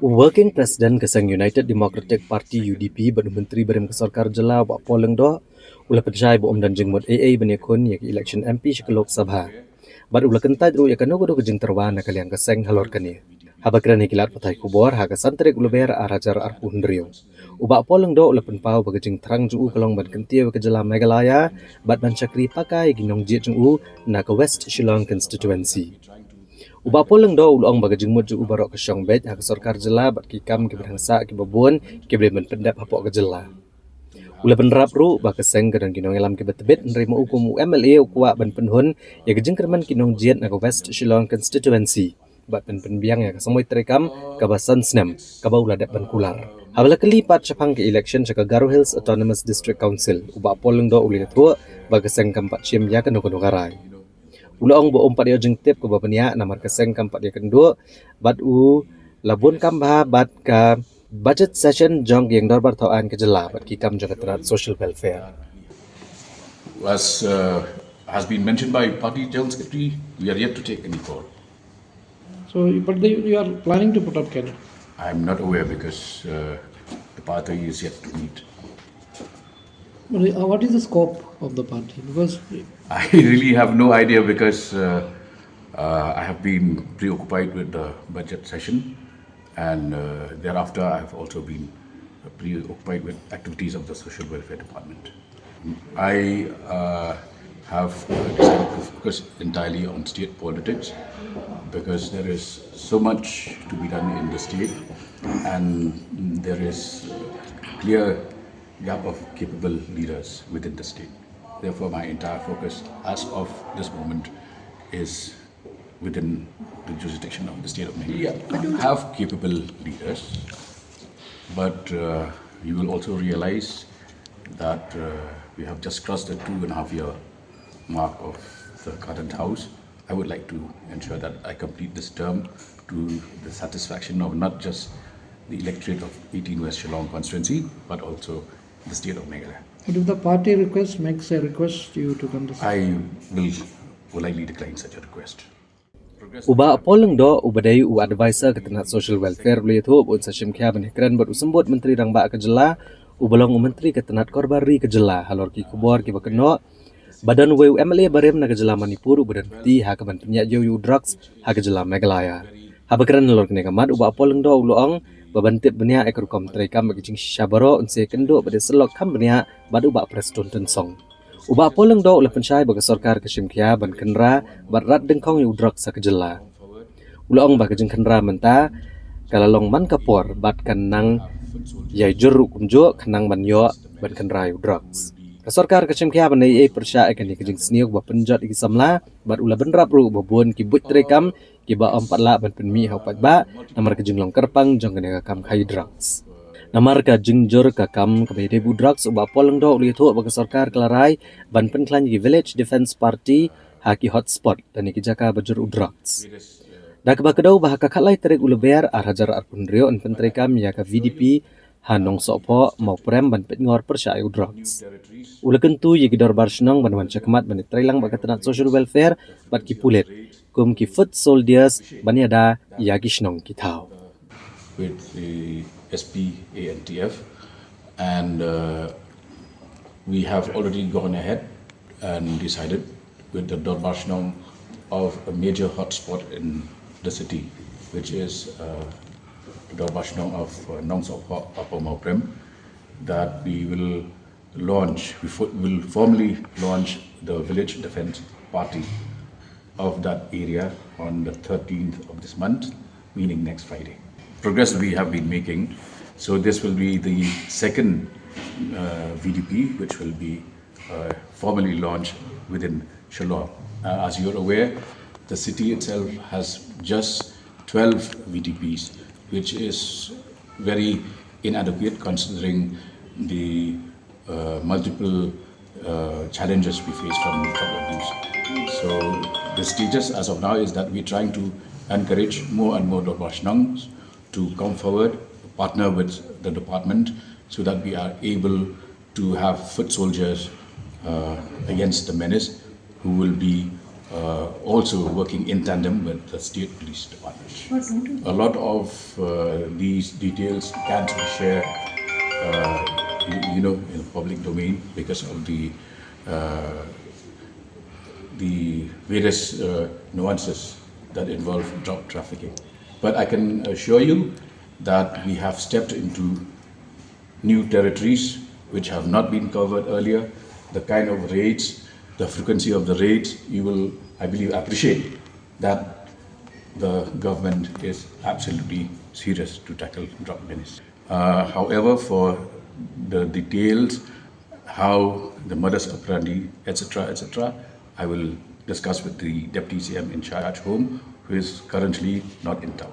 Working President Kesang United Democratic Party UDP badu Menteri Berem Kesarkar Jela Wak Poleng Do ulah percaya bo dan jengmut AA benekun yak election MP Shikalok Sabha. Badu ulah kentai ru yak no godo kejeng terwana kalian keseng halor kani. Habakran hikilat patai kubor haga santrik ulah ber arajar arpu hendrio. Ubak Poleng Do ulah penpau bagajeng terang juu kalong ban kentia ke Jela Meghalaya bat ban Chakri pakai ginong jit juu na ke West Shillong constituency. Uba poleng do ulong baga jengmut ju ubarok ke syong bet hak sarkar jela bat kikam ke berhangsa ke babun ke bremen pendap hapok ke jela. Ula penrap ru ba keseng ke dan kinong elam ke betebet nerima hukum MLA ukwa ban penhun ya ke jengkerman kinong jiat na ke West Shillong constituency bat penbiang ya ke semoi terekam ke basan senam ke bau ladak ban kular. Habala kelipat capang ke election ke Garo Hills Autonomous District Council uba poleng do uli tua ba keseng kampat ciam ya ke nokonogarai. Ulang bo umpat dia jengtip ke babania namar keseng kampat dia kendua bat labun kambha bat ka budget session jong yang darbar tauan ke jela bat kikam jagaterat social welfare. As has been mentioned by Party General Secretary, we are yet to take any call. So, but you are planning to put up Canada? I am not aware because the party is yet to meet. What is the scope of the party? Because I really have no idea because I have been preoccupied with the budget session and thereafter I have also been preoccupied with activities of the Social Welfare Department. I have decided to focus entirely on state politics because there is so much to be done in the state and there is clear gap of capable leaders within the state. Therefore, my entire focus as of this moment is within the jurisdiction of the state of Meghalaya. We have capable leaders, but you will also realize that we have just crossed the 2.5-year mark of the current house. I would like to ensure that I complete this term to the satisfaction of not just the electorate of 18 West Shillong constituency, but also the state of Meghalaya. But if the party makes a request to you to come to I will likely decline such a request. Uba poleng do ubadai u advisor ketenat social welfare boleh tu un sashim kya benekran ber usembut menteri rang ba ke jela ubalong menteri ketenat korbari ke jela halor ki kubor ki bakeno badan MLA barem na ke jela Manipur badan peti ha ke ban penyak yo drugs ha ke jela Meghalaya. Habakran lor kene kamat uba poleng do ulong babantip benia ekor kom terekam bagi jing syabaro unse kendo pada selok kam benia badu ba preston tensong. Uba poleng do ulah pensyai bagi sarkar ke Shimkia ban kenra barat dengkong yu drug sa kejela. Ulong ba kejeng kenra menta kalalong man kapor bat kanang yai juru kumjo kanang ban yo ban kenra yu drugs. Sarkar ke Shimkia ban ai persyai kan kejeng sniok ba penjat iki samla bat ulah benrap ru babun ki but terekam kiba 4 la ban penmi hau pat ba namar ke jenglong kerpang jong kene kam khai drugs namar ka jengjor ka kam ke debu drugs uba poleng do uli tho bagi sarkar kelarai ban pen klan ki village defense party haki hotspot dan ki jaka bajur drugs dak ba kedau bah ka khalai terek uleber arhajar arpun rio en pentrekam ya ka VDP hanong sopo mau prem ban pet ngor persya drugs ula kentu ye gidor barsnong ban wan chakmat ban trailang ba ketenat social welfare bat ki pulet kum ki foot soldiers banyada yagishnong kitau with the SPANTF and we have already gone ahead and decided with the Dorbarshnong of a major hotspot in the city, which is Dorbarshnong of Nong Sopo Upper Mauprem, that we will formally launch the village defense party of that area on the 13th of this month, meaning next Friday. Progress we have been making, so this will be the second VDP which will be formally launched within Shillong. As you're aware, the city itself has just 12 VDPs, which is very inadequate considering the multiple challenges we face from drug abuse. So the status as of now is that we're trying to encourage more and more Dorbarshnongs to come forward, partner with the department so that we are able to have foot soldiers against the menace who will be also working in tandem with the state police department. A lot of these details can't be shared, in the public domain because of the various nuances that involve drug trafficking. But I can assure you that we have stepped into new territories which have not been covered earlier. The kind of raids, the frequency of the raids, you will, I believe, appreciate that the government is absolutely serious to tackle drug menace. However, for the details, how the modus operandi, etc., I will discuss with the Deputy CM in charge home, who is currently not in town.